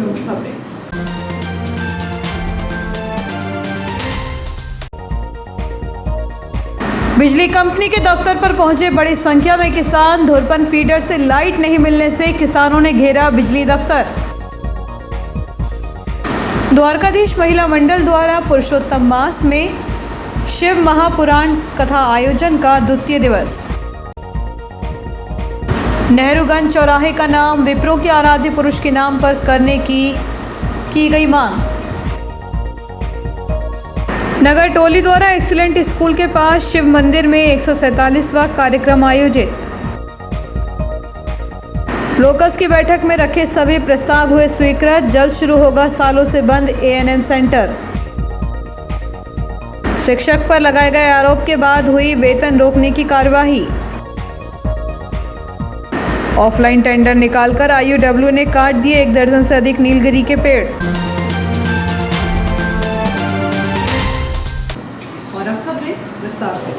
प्रमुख खबरें। बिजली कंपनी के दफ्तर पर पहुंचे बड़ी संख्या में किसान। धुरपन फीडर से लाइट नहीं मिलने से किसानों ने घेरा बिजली दफ्तर। द्वारकाधीश महिला मंडल द्वारा पुरुषोत्तम मास में शिव महापुराण कथा आयोजन का द्वितीय दिवस। नेहरूगंज चौराहे का नाम विप्रो के आराध्य पुरुष के नाम पर करने की गई मांग। नगर टोली द्वारा एक्सीलेंट स्कूल के पास शिव मंदिर में 147वां कार्यक्रम आयोजित। लोकस की बैठक में रखे सभी प्रस्ताव हुए स्वीकृत। जल्द शुरू होगा सालों से बंद एएनएम सेंटर। शिक्षक पर लगाए गए आरोप के बाद हुई वेतन रोकने की कार्यवाही। ऑफलाइन टेंडर निकालकर आईयूडब्ल्यू ने काट दिए 1 दर्जन से अधिक नीलगिरी के पेड़। और अब खबरें विस्तार से।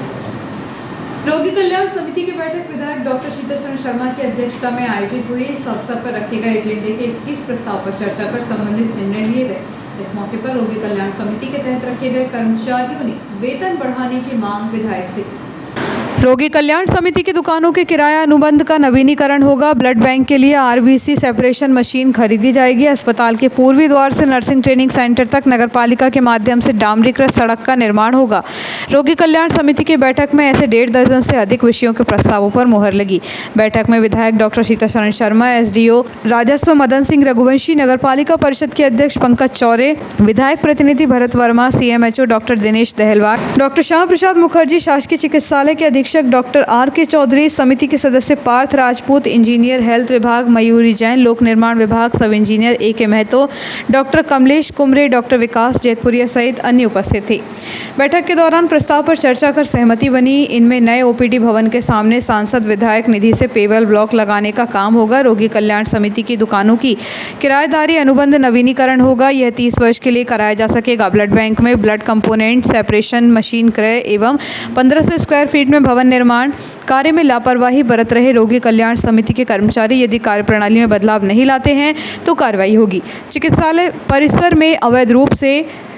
रोगी कल्याण समिति की बैठक विधायक डॉक्टर शीतल शर्मा की अध्यक्षता में आयोजित हुई। इस अवसर पर रखे गए एजेंडे के 21 प्रस्ताव पर चर्चा कर संबंधित निर्णय लिए गए। इस मौके पर रोगी कल्याण समिति के तहत रखे गए कर्मचारियों ने वेतन बढ़ाने की मांग विधायक से की। रोगी कल्याण समिति की दुकानों के किराया अनुबंध का नवीनीकरण होगा। ब्लड बैंक के लिए आरबीसी सेपरेशन मशीन खरीदी जाएगी। अस्पताल के पूर्वी द्वार से नर्सिंग ट्रेनिंग सेंटर तक नगरपालिका के माध्यम से डामरीकृत सड़क का निर्माण होगा। रोगी कल्याण समिति की बैठक में ऐसे 1.5 दर्जन से अधिक विषयों के प्रस्तावों पर मुहर लगी। बैठक में विधायक डॉक्टर शीतल शर्मा, एसडीओ राजस्व मदन सिंह रघुवंशी, नगरपालिका परिषद के अध्यक्ष पंकज चौरे, विधायक प्रतिनिधि Bharat Verma, CMHO doctor Dinesh Dahalwar, doctor Shyam Prasad Mukherjee, शासकीय चिकित्सालय के अधीक्षक डॉक्टर आर.के. चौधरी, समिति के सदस्य पार्थ राजपूत, इंजीनियर हेल्थ विभाग मयूरी जैन, लोक निर्माण विभाग sub engineer A K. Mahato, doctor Kamlesh Kumre, doctor Vikas Jaitpuriya सहित अन्य उपस्थित थे। बैठक के दौरान प्रस्ताव पर चर्चा कर सहमति बनी। इनमें नए ओपीडी भवन के सामने सांसद विधायक निधि से पेवर ब्लॉक लगाने का काम होगा। रोगी कल्याण समिति की दुकानों की किराएदारी अनुबंध नवीनीकरण होगा। यह 30 वर्ष के लिए कराया जा सकेगा। ब्लड बैंक में ब्लड कंपोनेंट सेपरेशन मशीन क्रय एवं 1500 स्क्वायर फीट में भवन निर्माण कार्य में लापरवाही बरत रहे रोगी कल्याण समिति के कर्मचारी यदि कार्यप्रणाली में बदलाव नहीं लाते हैं तो कार्रवाई होगी। चिकित्सालय परिसर में अवैध रूप से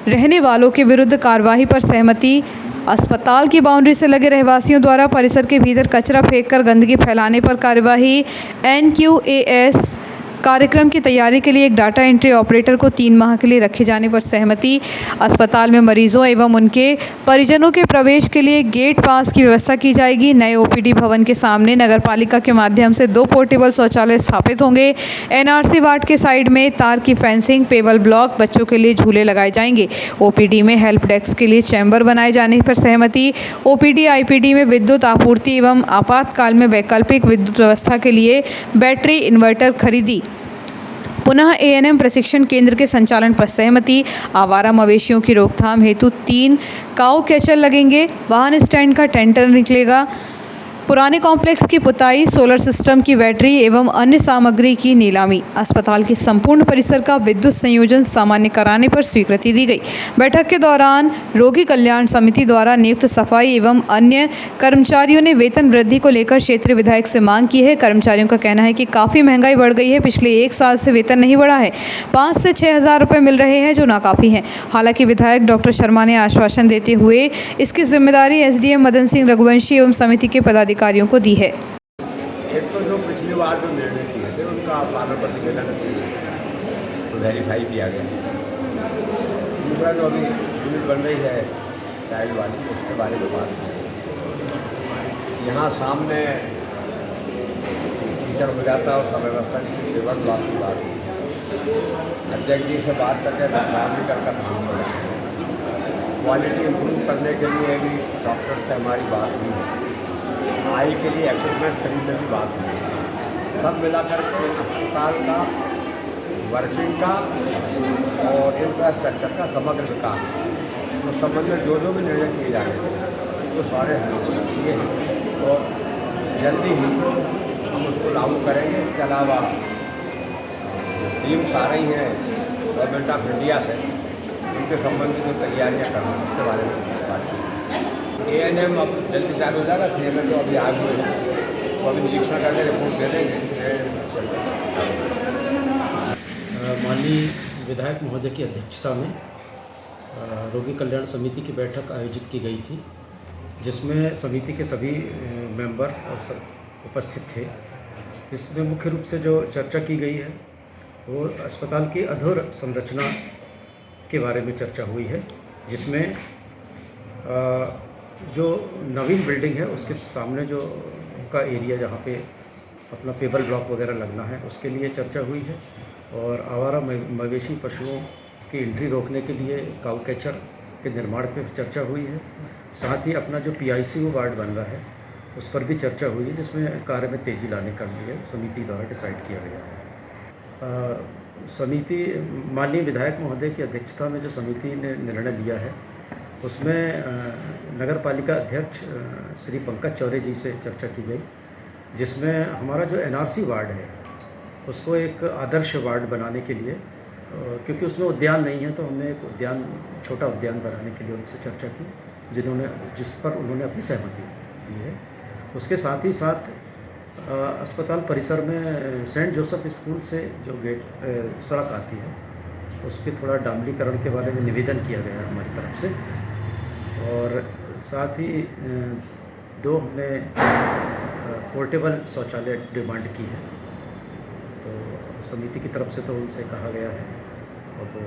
रहने वालों के विरुद्ध कार्रवाई पर सहमति। अस्पताल की बाउंड्री से लगे रहवासियों द्वारा परिसर के भीतर कचरा फेंककर गंदगी फैलाने पर कार्यवाही। एनक्यूएएस कार्यक्रम की तैयारी के लिए एक डाटा एंट्री ऑपरेटर को 3 माह के लिए रखे जाने पर सहमति। अस्पताल में मरीजों एवं उनके परिजनों के प्रवेश के लिए गेट पास की व्यवस्था की जाएगी। नए ओपीडी भवन के सामने नगरपालिका के माध्यम से 2 पोर्टेबल शौचालय स्थापित होंगे। एनआरसी वार्ड के साइड में तार की फेंसिंग, पेवर ब्लॉक, बच्चों के लिए झूले लगाए जाएंगे। ओपीडी में हेल्प डेस्क के लिए चैम्बर बनाए जाने पर सहमति। ओपीडी आईपीडी में विद्युत आपूर्ति एवं आपातकाल में वैकल्पिक विद्युत व्यवस्था के लिए बैटरी इन्वर्टर खरीदी। पुनः एएनएम प्रशिक्षण केंद्र के संचालन पर सहमति। आवारा मवेशियों की रोकथाम हेतु 3 काऊ कैचर लगेंगे। वाहन स्टैंड का टेंडर निकलेगा। पुराने कॉम्प्लेक्स की पुताई, सोलर सिस्टम की बैटरी एवं अन्य सामग्री की नीलामी। अस्पताल के संपूर्ण परिसर का विद्युत संयोजन सामान्य कराने पर स्वीकृति दी गई। बैठक के दौरान रोगी कल्याण समिति द्वारा नियुक्त सफाई एवं अन्य कर्मचारियों ने वेतन वृद्धि को लेकर क्षेत्रीय विधायक से मांग की है। कर्मचारियों का कहना है कि काफ़ी महंगाई बढ़ गई है। पिछले 1 साल से वेतन नहीं बढ़ा है। 5 से 6 हज़ार रुपये मिल रहे हैं जो नाकाफ़ी हैं। हालांकि विधायक डॉक्टर शर्मा ने आश्वासन देते हुए इसकी जिम्मेदारी एसडीएम मदन सिंह रघुवंशी एवं समिति के पदाधिकारियों को दी है। एक तो जो पिछली बार जो निर्णय किए थे उनका पालन प्रतिवेदन तो वेरीफाई किया गया। दूसरा जो अभी यूनिट बन रही है चाइल्ड वाली, उसके बारे में बात की। यहाँ सामने टीचर हो जाता है और समय व्यवस्था की पेपर ब्लॉक की बात की। अध्यक्ष जी से बात करके डामरीकरण का काम हो रहा है। क्वालिटी इम्प्रूव करने के लिए भी डॉक्टर से हमारी बात हुई है। आई के लिए इक्विपमेंट खरीदने की बात हुई। सब मिलाकर के अस्पताल का, वर्किंग का और इंफ्रास्ट्रक्चर का समग्र विकास तो संबंध में जो भी निर्णय किए जा रहे हैं वो सारे किए हैं और जल्दी ही हम उसको लागू करेंगे। इसके अलावा टीम्स आ रही हैं गवर्नमेंट ऑफ इंडिया से, उनके संबंधित जो तैयारियाँ करना उसके बारे में बात की। एएनएम अब जल्दी चालू हो जाएगा। सीएमए जो अभी आगे हुए हैं वो अभी निरीक्षण करके रिपोर्ट दे देंगे। माननीय विधायक महोदय की अध्यक्षता में रोगी कल्याण समिति की बैठक आयोजित की गई थी, जिसमें समिति के सभी मेंबर और सब उपस्थित थे। इसमें मुख्य रूप से जो चर्चा की गई है वो अस्पताल की अधूर संरचना के बारे में चर्चा हुई है, जिसमें जो नवीन बिल्डिंग है उसके सामने जो का एरिया जहाँ पे अपना पेबल ब्लॉक वगैरह लगना है उसके लिए चर्चा हुई है, और आवारा मवेशी पशुओं की एंट्री रोकने के लिए काऊ कैचर के निर्माण पर चर्चा हुई है। साथ ही अपना जो PICU वार्ड बन रहा है उस पर भी चर्चा हुई है, जिसमें कार्य में तेज़ी लाने का लिए समिति द्वारा डिसाइड किया गया है। समिति माननीय विधायक महोदय की अध्यक्षता में जो समिति ने निर्णय लिया है उसमें नगर पालिका अध्यक्ष श्री पंकज चौरे जी से चर्चा की गई, जिसमें हमारा जो NRC वार्ड है उसको एक आदर्श वार्ड बनाने के लिए, क्योंकि उसमें उद्यान नहीं है तो हमने एक उद्यान, छोटा उद्यान बनाने के लिए उनसे चर्चा की, जिस पर उन्होंने अपनी सहमति दी है। उसके साथ ही साथ अस्पताल परिसर में सेंट जोसेफ स्कूल से जो गेट सड़क आती है उसके थोड़ा डामरीकरण के बारे में निवेदन किया गया है हमारी तरफ से, और साथ ही दो हमने पोर्टेबल शौचालय डिमांड की है। तो समिति की तरफ से तो उनसे कहा गया है, और वो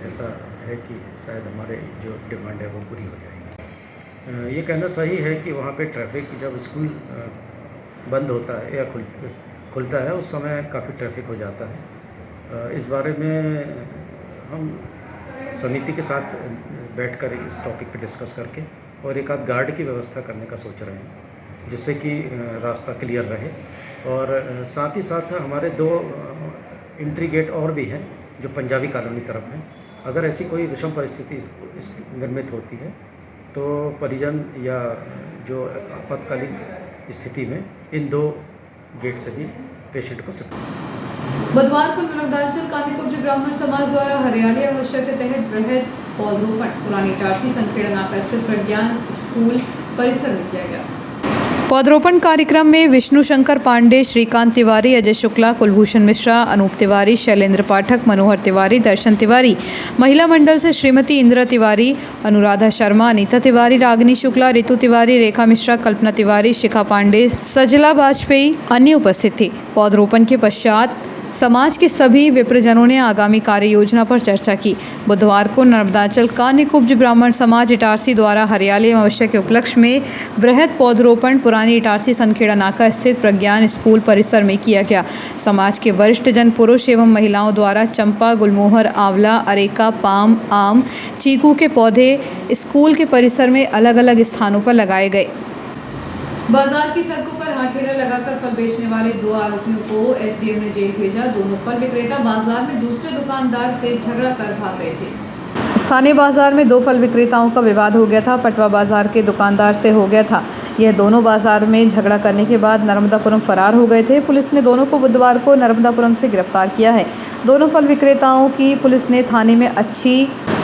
ऐसा है कि शायद हमारे जो डिमांड है वो पूरी हो जाएगी। ये कहना सही है कि वहाँ पे ट्रैफिक जब स्कूल बंद होता है या खुलता है उस समय काफ़ी ट्रैफिक हो जाता है। इस बारे में हम समिति के साथ बैठकर इस टॉपिक पे डिस्कस करके और एक आध गार्ड की व्यवस्था करने का सोच रहे हैं, जिससे कि रास्ता क्लियर रहे। और साथ ही साथ हमारे 2 एंट्री गेट और भी हैं जो पंजाबी कॉलोनी तरफ हैं। अगर ऐसी कोई विषम परिस्थिति निर्मित होती है तो परिजन या जो आपातकालीन स्थिति में इन 2 गेट से भी पेशेंट को सकते। बुधवार को नर्मदांचल कानीकुब्ज ब्राह्मण समाज द्वारा हरियाली आवश्यक के तहत बृहद पौधरोपण पुरानी इटारसी संखेड़ा नाका स्थित प्रज्ञान स्कूल परिसर में किया गया। पौधरोपण कार्यक्रम में विष्णु शंकर पांडे, श्रीकांत तिवारी, अजय शुक्ला, कुलभूषण मिश्रा, अनूप तिवारी, शैलेंद्र पाठक, मनोहर तिवारी, दर्शन तिवारी, महिला मंडल से श्रीमती इंदिरा तिवारी, अनुराधा शर्मा, अनीता तिवारी, रागिनी शुक्ला, रितु तिवारी, रेखा मिश्रा, कल्पना तिवारी, शिखा पांडे, सजला वाजपेयी अन्य उपस्थित थे। पौधरोपण के पश्चात समाज के सभी विप्रजनों ने आगामी कार्य योजना पर चर्चा की। बुधवार को नर्मदांचल कानीकुब्ज ब्राह्मण समाज इटारसी द्वारा हरियाली आवश्यक के उपलक्ष्य में बृहद पौधरोपण पुरानी इटारसी संखेड़ा नाका स्थित प्रज्ञान स्कूल परिसर में किया गया। समाज के वरिष्ठ जन, पुरुष एवं महिलाओं द्वारा चंपा, गुलमोहर, आंवला, अरेका, पाम, आम, चीकू के पौधे स्कूल के परिसर में अलग अलग स्थानों पर लगाए गए। बाजार की सड़कों पर हाथ ठेला लगाकर फल बेचने वाले 2 आरोपियों को SDM ने जेल भेजा। दोनों फल विक्रेता बाजार में दूसरे दुकानदार से झगड़ा कर भाग गए थे। स्थानीय बाजार में 2 फल विक्रेताओं का विवाद हो गया था। पटवा बाजार के दुकानदार से हो गया था। यह दोनों बाजार में झगड़ा करने के बाद नर्मदापुरम फरार हो गए थे। पुलिस ने दोनों को बुधवार को नर्मदापुरम से गिरफ्तार किया है। दोनों फल विक्रेताओं की पुलिस ने थाने में अच्छी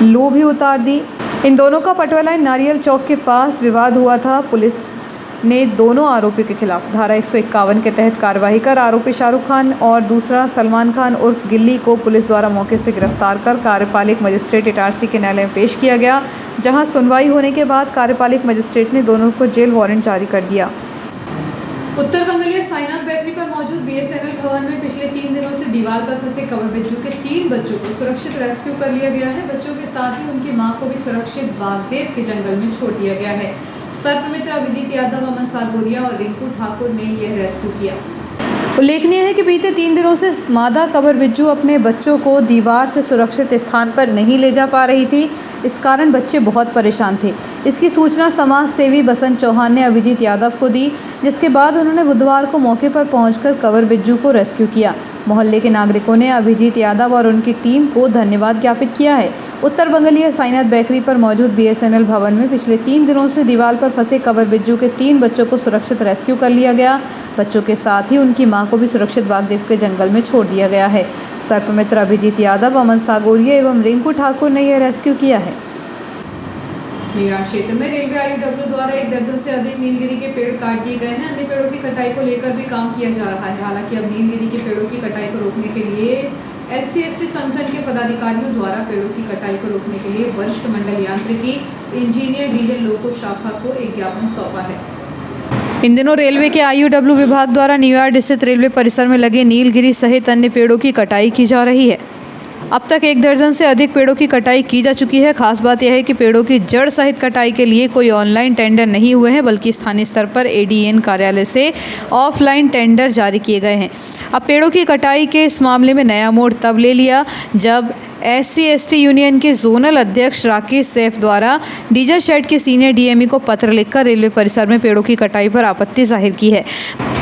लो भी उतार दी। इन दोनों का पटवा लाइन नारियल चौक के पास विवाद हुआ था। पुलिस ने दोनों आरोपी के खिलाफ धारा 151 के तहत कार्रवाई कर आरोपी शाहरुख खान और दूसरा सलमान खान उर्फ गिल्ली को पुलिस द्वारा मौके से गिरफ्तार कर कार्यपालिक मजिस्ट्रेट इटारसी के न्यायालय में पेश किया गया, जहां सुनवाई होने के बाद कार्यपालिक मजिस्ट्रेट ने दोनों को जेल वारंट जारी कर दिया। उत्तर बंगलिया साईनाथ बेकरी पर मौजूद BSNL भवन में पिछले 3 दिनों से दीवार पर फंसे कवर बिच्छू के 3 बच्चों को सुरक्षित रेस्क्यू कर लिया गया है। बच्चों के साथ ही उनकी मां को भी सुरक्षित बागदेव के जंगल में छोड़ दिया गया है। सर्पमित्र अभिजीत यादव, अमन सागोरिया और रिंकू ठाकुर ने यह रेस्क्यू किया। उल्लेखनीय है कि बीते 3 दिनों से मादा कवर बिज्जू अपने बच्चों को दीवार से सुरक्षित स्थान पर नहीं ले जा पा रही थी। इस कारण बच्चे बहुत परेशान थे। इसकी सूचना समाज सेवी बसंत चौहान ने अभिजीत यादव को दी, जिसके बाद उन्होंने बुधवार को मौके पर पहुंचकर कवर बिज्जू को रेस्क्यू किया। मोहल्ले के नागरिकों ने अभिजीत यादव और उनकी टीम को धन्यवाद ज्ञापित किया है। उत्तर बंगलिया साईनाथ बेकरी पर मौजूद BSNL भवन में पिछले 3 दिनों से दीवार पर फंसे कवर बिज्जू के 3 बच्चों को सुरक्षित रेस्क्यू कर लिया गया। बच्चों के साथ ही उनकी मां को भी सुरक्षित बागदेव के जंगल में छोड़ दिया गया है। सर्पमित्र अभिजीत यादव, अमन सागोरिया एवं रिंकू ठाकुर ने यह रेस्क्यू किया है। न्यूयॉर्क क्षेत्र में रेलवे IUW द्वारा 1 दर्जन से अधिक नीलगिरी के पेड़ काट दिए गए हैं। अन्य पेड़ों की कटाई को लेकर भी काम किया जा रहा है। हालांकि अब नीलगिरी के पेड़ों की कटाई को रोकने के लिए SC/ST संगठन के पदाधिकारियों द्वारा पेड़ों की कटाई को रोकने के लिए वरिष्ठ मंडल यांत्रिकी इंजीनियर डीजल लोको शाखा को एक ज्ञापन सौंपा है। इन दिनों रेलवे के IUW विभाग द्वारा न्यूयॉर्क स्थित रेलवे परिसर में लगे नीलगिरी सहित अन्य पेड़ों की कटाई की जा रही है। अब तक 1 दर्जन से अधिक पेड़ों की कटाई की जा चुकी है। खास बात यह है कि पेड़ों की जड़ सहित कटाई के लिए कोई ऑनलाइन टेंडर नहीं हुए हैं, बल्कि स्थानीय स्तर पर ADN कार्यालय से ऑफलाइन टेंडर जारी किए गए हैं। अब पेड़ों की कटाई के इस मामले में नया मोड़ तब ले लिया जब SC/ST यूनियन के जोनल अध्यक्ष राकेश सैफ द्वारा डीजल शेड के सीनियर DME को पत्र लिखकर रेलवे परिसर में पेड़ों की कटाई पर आपत्ति जाहिर की है।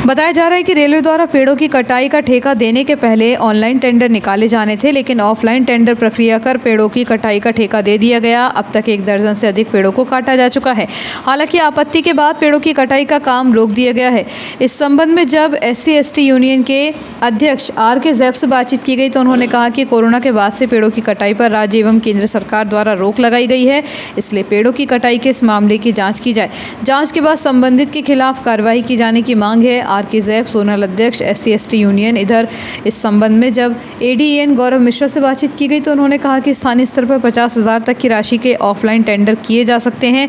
बताया जा रहा है कि रेलवे द्वारा पेड़ों की कटाई का ठेका देने के पहले ऑनलाइन टेंडर निकाले जाने थे, लेकिन ऑफलाइन टेंडर प्रक्रिया कर पेड़ों की कटाई का ठेका दे दिया गया। अब तक 1 दर्जन से अधिक पेड़ों को काटा जा चुका है। हालांकि आपत्ति के बाद पेड़ों की कटाई का काम रोक दिया गया है। इस संबंध में जब SC/ST यूनियन के अध्यक्ष RK ज़ैफ से बातचीत की गई तो उन्होंने कहा कि कोरोना के बाद से पेड़ों की कटाई पर राज्य एवं केंद्र सरकार द्वारा रोक लगाई गई है, इसलिए पेड़ों की कटाई के इस मामले की जाँच की जाए। जाँच के बाद संबंधित के खिलाफ कार्रवाई की जाने की मांग है। RK ज़ैफ जोनल अध्यक्ष SC/ST यूनियन। इधर इस संबंध में जब ADN गौरव मिश्रा से बातचीत की गई तो उन्होंने कहा कि स्थानीय स्तर पर 50,000 तक की राशि के ऑफलाइन टेंडर किए जा सकते हैं।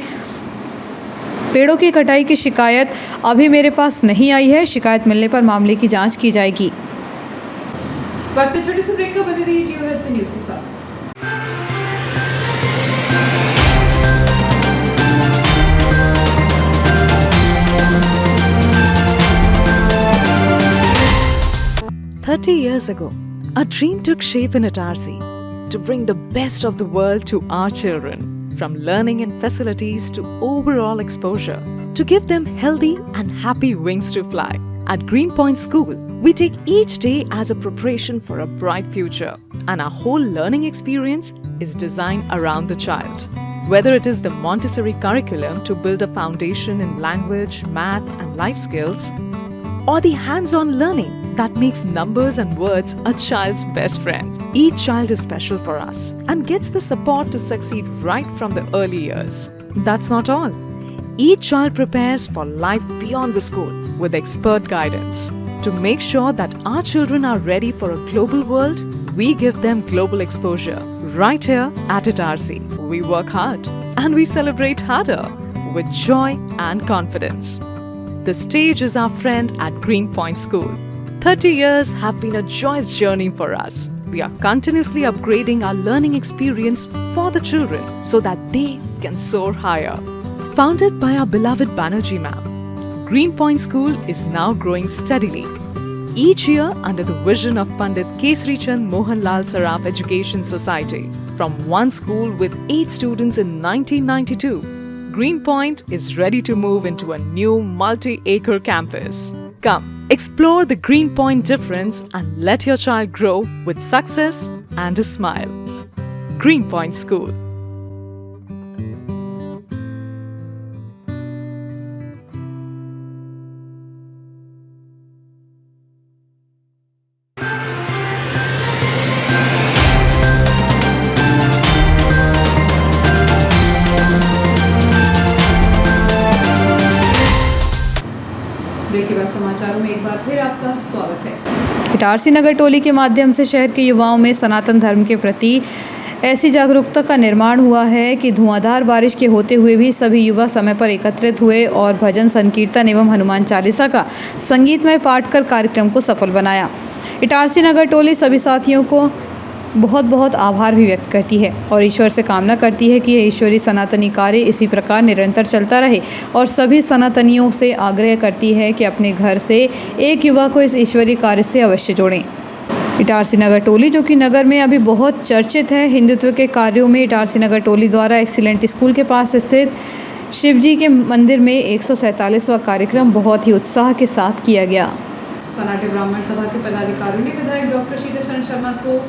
पेड़ों की कटाई की शिकायत अभी मेरे पास नहीं आई है। शिकायत मिलने पर मामले की जांच की जाएगी। वक्त छोटे से ब्रेक का, बने रहिए जियो हेल्थ न्यूज़ के साथ। "30 years ago, a dream took shape in Itarsi to bring the best of the world to our children, from learning and facilities to overall exposure, to give them healthy and happy wings to fly. At Greenpoint School, we take each day as a preparation for a bright future, and our whole learning experience is designed around the child. Whether it is the Montessori curriculum to build a foundation in language, math, and life skills, or the hands-on learning that makes numbers and words a child's best friends. Each child is special for us and gets the support to succeed right from the early years. That's not all. Each child prepares for life beyond the school with expert guidance. To make sure that our children are ready for a global world, we give them global exposure right here at Itarsi. We work hard and we celebrate harder with joy and confidence. The stage is our friend at Greenpoint School. 30 years have been a joyous journey for us. We are continuously upgrading our learning experience for the children so that they can soar higher. Founded by our beloved Banerjee ma'am, Greenpoint School is now growing steadily. Each year under the vision of Pandit Kesari Chand Mohanlal Saraf Education Society. From one school with 8 students in 1992, Greenpoint is ready to move into a new multi-acre campus. Come, explore the Greenpoint difference and let your child grow with success and a smile. Greenpoint School. Break के बाद समाचारों में एक बार फिर आपका स्वागत है। इटारसी नगर टोली के माध्यम से शहर के युवाओं में सनातन धर्म के प्रति ऐसी जागरूकता का निर्माण हुआ है कि धुआंधार बारिश के होते हुए भी सभी युवा समय पर एकत्रित हुए और भजन संकीर्तन एवं हनुमान चालीसा का संगीतमय पाठ कर कार्यक्रम को सफल बनाया। इटारसी नगर टोली सभी साथियों को बहुत बहुत आभार भी व्यक्त करती है और ईश्वर से कामना करती है कि यह ईश्वरी सनातनी कार्य इसी प्रकार निरंतर चलता रहे और सभी सनातनियों से आग्रह करती है कि अपने घर से एक युवा को इस ईश्वरी कार्य से अवश्य जोड़ें। इटारसी नगर टोली, जो कि नगर में अभी बहुत चर्चित है हिंदुत्व के कार्यों में, इटारसी नगर टोली द्वारा एक्सीलेंट स्कूल के पास स्थित शिवजी के मंदिर में 147वां कार्यक्रम बहुत ही उत्साह के साथ किया गया। सनातन ब्राह्मण सभा के पदाधिकारियों ने विधायक डॉक्टर शीतल शर्मा को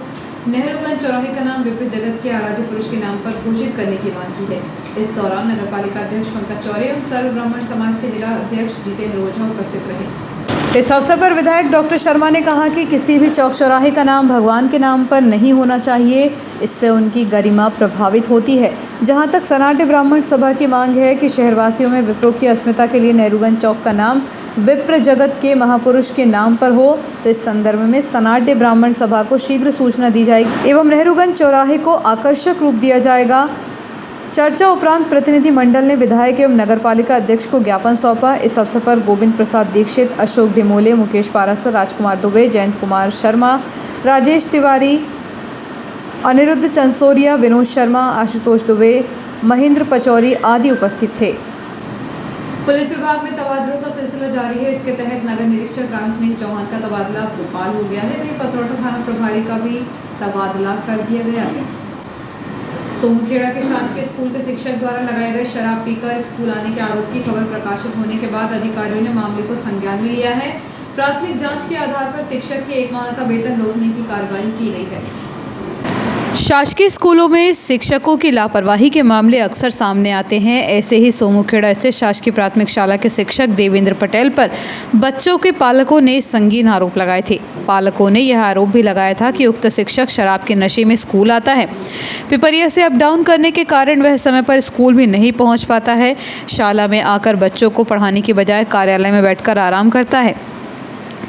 नेहरूगंज चौराहे का नाम विप्र जगत के आराध्य पुरुष के नाम पर घोषित करने की मांग की है। इस दौरान नगर पालिका अध्यक्ष पंकज चौरे एवं सर्व ब्राह्मण समाज के जिला अध्यक्ष जितेंद्र ओझा उपस्थित रहे। इस अवसर पर विधायक डॉक्टर शर्मा ने कहा कि किसी भी चौक चौराहे का नाम भगवान के नाम पर नहीं होना चाहिए, इससे उनकी गरिमा प्रभावित होती है। जहां तक सनाटे ब्राह्मण सभा की मांग है कि शहरवासियों में विप्रो की अस्मिता के लिए नेहरूगंज चौक का नाम विप्र जगत के महापुरुष के नाम पर हो, तो इस संदर्भ में सनाटे ब्राह्मण सभा को शीघ्र सूचना दी जाएगी एवं नेहरूगंज चौराहे को आकर्षक रूप दिया जाएगा। चर्चा उपरांत प्रतिनिधि मंडल ने विधायक एवं नगरपालिका अध्यक्ष को ज्ञापन सौंपा। इस अवसर पर गोविंद प्रसाद दीक्षित, अशोक डिमोले, मुकेश पारासर, राजकुमार दुबे, जयंत कुमार शर्मा, राजेश तिवारी, अनिरुद्ध चंसोरिया, विनोद शर्मा, आशुतोष दुबे, महेंद्र पचौरी आदि उपस्थित थे। पुलिस विभाग में तबादलों का सिलसिला जारी है। इसके तहत नगर निरीक्षक राम सिंह चौहान का तबादला भोपाल हो गया है। वहीं पथरौटा थाना प्रभारी का भी तबादला कर दिया गया है। सोमूखेड़ा के शासकीय स्कूल के शिक्षक द्वारा लगाए गए शराब पीकर स्कूल आने के आरोप की खबर प्रकाशित होने के बाद अधिकारियों ने मामले को संज्ञान में लिया है। प्राथमिक जांच के आधार पर शिक्षक के 1 माह का वेतन रोकने की कार्रवाई की गई है। शासकीय स्कूलों में शिक्षकों की लापरवाही के मामले अक्सर सामने आते हैं। ऐसे ही सोमूखेड़ा स्थित शासकीय प्राथमिक शाला के शिक्षक देवेंद्र पटेल पर बच्चों के पालकों ने संगीन आरोप लगाए थे। पालकों ने यह आरोप भी लगाया था कि उक्त शिक्षक शराब के नशे में स्कूल आता है। पिपरिया से अप डाउन करने के कारण वह समय पर स्कूल भी नहीं पहुंच पाता है। शाला में आकर बच्चों को पढ़ाने की बजाय कार्यालय में बैठकर आराम करता है,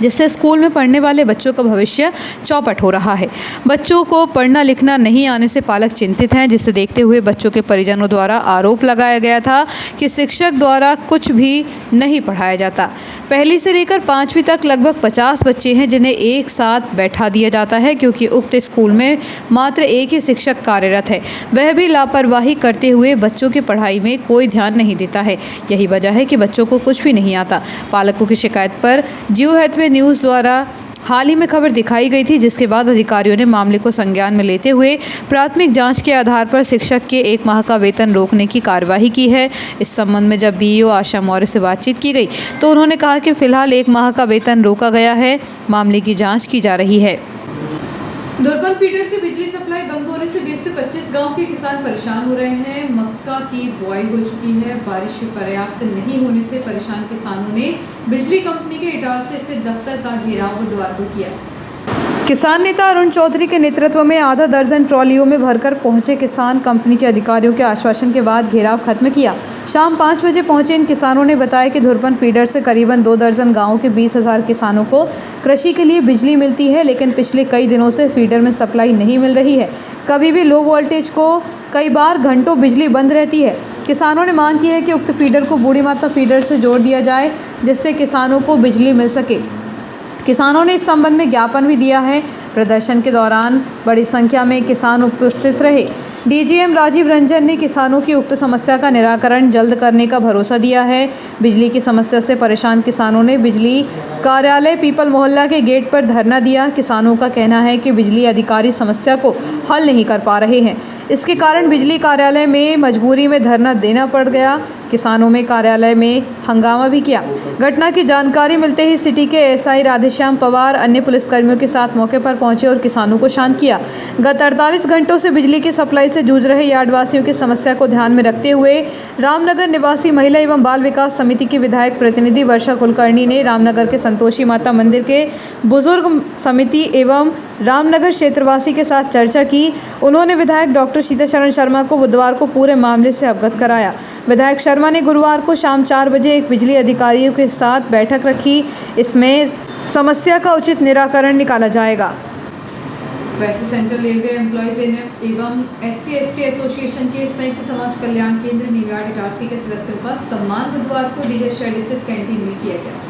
जिससे स्कूल में पढ़ने वाले बच्चों का भविष्य चौपट हो रहा है। बच्चों को पढ़ना लिखना नहीं आने से पालक चिंतित हैं, जिसे देखते हुए बच्चों के परिजनों द्वारा आरोप लगाया गया था कि शिक्षक द्वारा कुछ भी नहीं पढ़ाया जाता। पहली से लेकर 5वीं तक लगभग 50 बच्चे हैं जिन्हें एक साथ बैठा दिया जाता है, क्योंकि उक्त स्कूल में मात्र एक ही शिक्षक कार्यरत है। वह भी लापरवाही करते हुए बच्चों की पढ़ाई में कोई ध्यान नहीं देता है। यही वजह है कि बच्चों को कुछ भी नहीं आता। पालकों की शिकायत पर जियो हेल्थ न्यूज़ द्वारा हाल ही में खबर दिखाई गई थी, जिसके बाद अधिकारियों ने मामले को संज्ञान में लेते हुए प्राथमिक जांच के आधार पर शिक्षक के 1 माह का वेतन रोकने की कार्यवाही की है। इस संबंध में जब बीईओ आशा मौर्य से बातचीत की गई तो उन्होंने कहा कि फिलहाल 1 माह का वेतन रोका गया है, मामले की जाँच की जा रही है। दुर्बल फीडर से बिजली सप्लाई बंद होने से 20 से 25 गांव के किसान परेशान हो रहे हैं। मक्का की बुआई हो चुकी है। बारिश पर्याप्त नहीं होने से परेशान किसानों ने बिजली कंपनी के इटारसी स्थित दफ्तर का घेराव बुधवार को किया। किसान नेता अरुण चौधरी के नेतृत्व में आधा दर्जन ट्रॉलियों में भरकर पहुंचे किसान कंपनी के अधिकारियों के आश्वासन के बाद घेराव खत्म किया। शाम 5 बजे पहुंचे इन किसानों ने बताया कि धुरपन फीडर से करीबन 2 दर्जन गांवों के 20,000 किसानों को कृषि के लिए बिजली मिलती है, लेकिन पिछले कई दिनों से फीडर में सप्लाई नहीं मिल रही है। कभी भी लो वोल्टेज को कई बार घंटों बिजली बंद रहती है। किसानों ने मांग की है कि उक्त फीडर को बूढ़ी माता फीडर से जोड़ दिया जाए, जिससे किसानों को बिजली मिल सके। किसानों ने इस संबंध में ज्ञापन भी दिया है। प्रदर्शन के दौरान बड़ी संख्या में किसान उपस्थित रहे। डीजीएम राजीव रंजन ने किसानों की उक्त समस्या का निराकरण जल्द करने का भरोसा दिया है। बिजली की समस्या से परेशान किसानों ने बिजली कार्यालय पीपल मोहल्ला के गेट पर धरना दिया। किसानों का कहना है कि बिजली अधिकारी समस्या को हल नहीं कर पा रहे हैं, इसके कारण बिजली कार्यालय में मजबूरी में धरना देना पड़ गया। किसानों में कार्यालय में हंगामा भी किया। घटना की जानकारी मिलते ही सिटी के एसआई राधेश्याम पवार अन्य पुलिसकर्मियों के साथ मौके पर पहुंचे और किसानों को शांत किया। गत 48 घंटों से बिजली की सप्लाई से जूझ रहे यार्डवासियों की समस्या को ध्यान में रखते हुए रामनगर निवासी महिला एवं बाल विकास समिति की विधायक प्रतिनिधि वर्षा कुलकर्णी ने रामनगर के संतोषी माता मंदिर के बुजुर्ग समिति एवं रामनगर क्षेत्रवासी के साथ चर्चा की। उन्होंने विधायक डॉक्टर शीतल शर्मा को बुधवार को पूरे मामले से अवगत कराया। विधायक शर्मा ने गुरुवार को शाम 4 बजे एक बिजली अधिकारियों के साथ बैठक रखी। इसमें समस्या का उचित निराकरण निकाला जाएगा। वैसे सेंट्रल रेलवे एम्प्लॉयज एवं SC/ST एसोसिएशन के संयुक्त समाज कल्याण केंद्र न्यूयार्ड इटारसी के सदस्यों का सम्मान बुधवार को डीजल शेड स्थित कैंटीन में किया गया।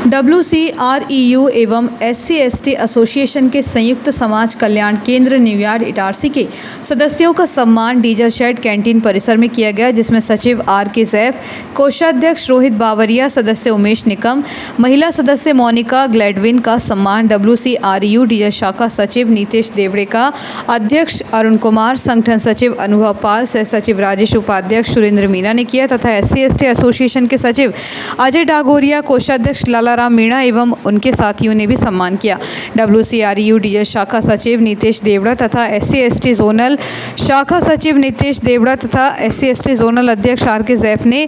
WCREU एवं SC/ST एसोसिएशन के संयुक्त समाज कल्याण केंद्र न्यूयार्ड इटारसी के सदस्यों का सम्मान डीजल शेड कैंटीन परिसर में किया गया, जिसमें सचिव RK जैफ, कोषाध्यक्ष रोहित बावरिया, सदस्य उमेश निकम, महिला सदस्य मोनिका ग्लैडविन का सम्मान WCREU डीजल शाखा सचिव नीतीश देवड़े का, अध्यक्ष अरुण कुमार, संगठन सचिव अनुभव पाल, सह सचिव राजेश, उपाध्यक्ष सुरेंद्र मीना ने किया तथा SC/ST एसोसिएशन के सचिव अजय डागोरिया, कोषाध्यक्ष लाला तुकाराम मीणा एवं उनके साथियों ने भी सम्मान किया। WCRU डीजल शाखा सचिव नीतीश देवड़ा तथा SC/ST जोनल शाखा सचिव नीतीश देवड़ा तथा SC/ST जोनल अध्यक्ष RK जैफ ने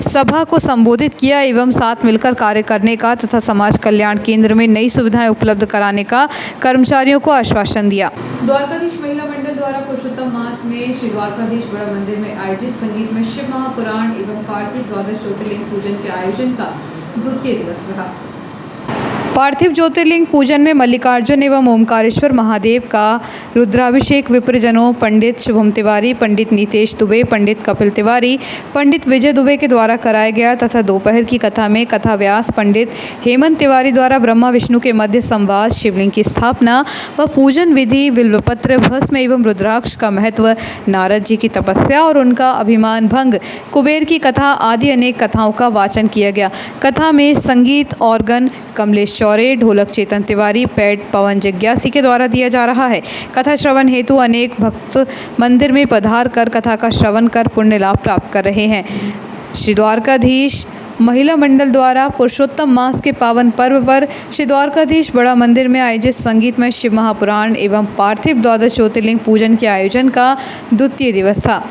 सभा को संबोधित किया एवं साथ मिलकर कार्य करने का तथा समाज कल्याण केंद्र में नई सुविधाएं उपलब्ध कराने का कर्मचारियों को आश्वासन दिया। द्वारकाधीश महिला मंडल द्वारा पुरुषोत्तम मास में श्री द्वारकाधीश बड़ा मंदिर में आयोजित संगीत में शिव महापुराण एवं पार्थिव द्वादश ज्योतिर्लिंग पूजन के आयोजन का द्वितीय दिवस रहा। पार्थिव ज्योतिर्लिंग पूजन में मल्लिकार्जुन एवं ओमकारेश्वर महादेव का रुद्राभिषेक विप्रजनों पंडित शुभम तिवारी, पंडित नीतेश दुबे, पंडित कपिल तिवारी, पंडित विजय दुबे के द्वारा कराया गया तथा दोपहर की कथा में कथा व्यास पंडित हेमंत तिवारी द्वारा ब्रह्मा विष्णु के मध्य संवाद, शिवलिंग की स्थापना व पूजन विधि, बिल्वपत्र, भस्म एवं रुद्राक्ष का महत्व, नारद जी की तपस्या और उनका अभिमान भंग, कुबेर की कथा आदि अनेक कथाओं का वाचन किया गया। कथा में संगीत, ऑर्गन कमलेश चौरे, ढोलक चेतन तिवारी, पैड पवन जिज्ञासी के द्वारा दिया जा रहा है। कथा श्रवण हेतु अनेक भक्त मंदिर में पधार कर कथा का श्रवण कर पुण्य लाभ प्राप्त कर रहे हैं। श्री द्वारकाधीश महिला मंडल द्वारा पुरुषोत्तम मास के पावन पर्व पर श्री द्वारकाधीश बड़ा मंदिर में आयोजित संगीत में शिव महापुराण एवं पार्थिव द्वादश ज्योतिर्लिंग पूजन के आयोजन का द्वितीय दिवस था।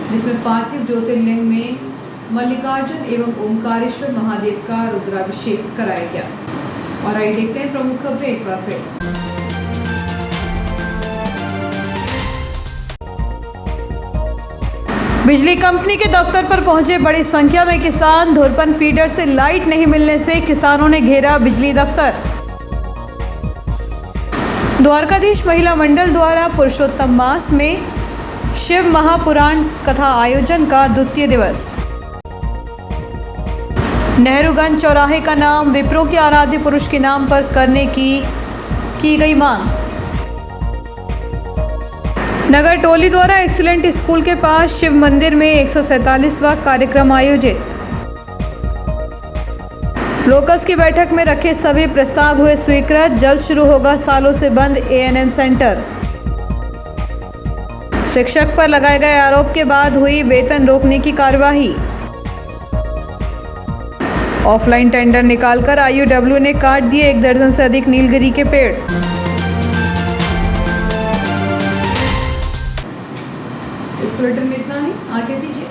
जिसमें पार्थिव ज्योतिर्लिंग में मल्लिकार्जुन एवं ओमकारेश्वर महादेव का रुद्राभिषेक कराया गया। और आइए देखते हैं प्रमुख खबरें एक बार फिर। बिजली कंपनी के दफ्तर पर पहुंचे बड़ी संख्या में किसान। धुरपन फीडर से लाइट नहीं मिलने से किसानों ने घेरा बिजली दफ्तर। द्वारकाधीश महिला मंडल द्वारा पुरुषोत्तम मास में शिव महापुराण कथा आयोजन का द्वितीय दिवस। नेहरूगंज चौराहे का नाम विप्रो के आराध्य पुरुष के नाम पर करने की गई मांग। नगर टोली द्वारा एक्सीलेंट स्कूल के पास शिव मंदिर में 147वां कार्यक्रम आयोजित। लोकस की बैठक में रखे सभी प्रस्ताव हुए स्वीकृत। जल्द शुरू होगा सालों से बंद A&M सेंटर। शिक्षक पर लगाए गए आरोप के बाद हुई वेतन रोकने की कार्यवाही। ऑफलाइन टेंडर निकालकर IUW ने काट दिए 1 दर्जन से अधिक नीलगिरी के पेड़। इस बुलेटिन में इतना ही, आगे दीजिए।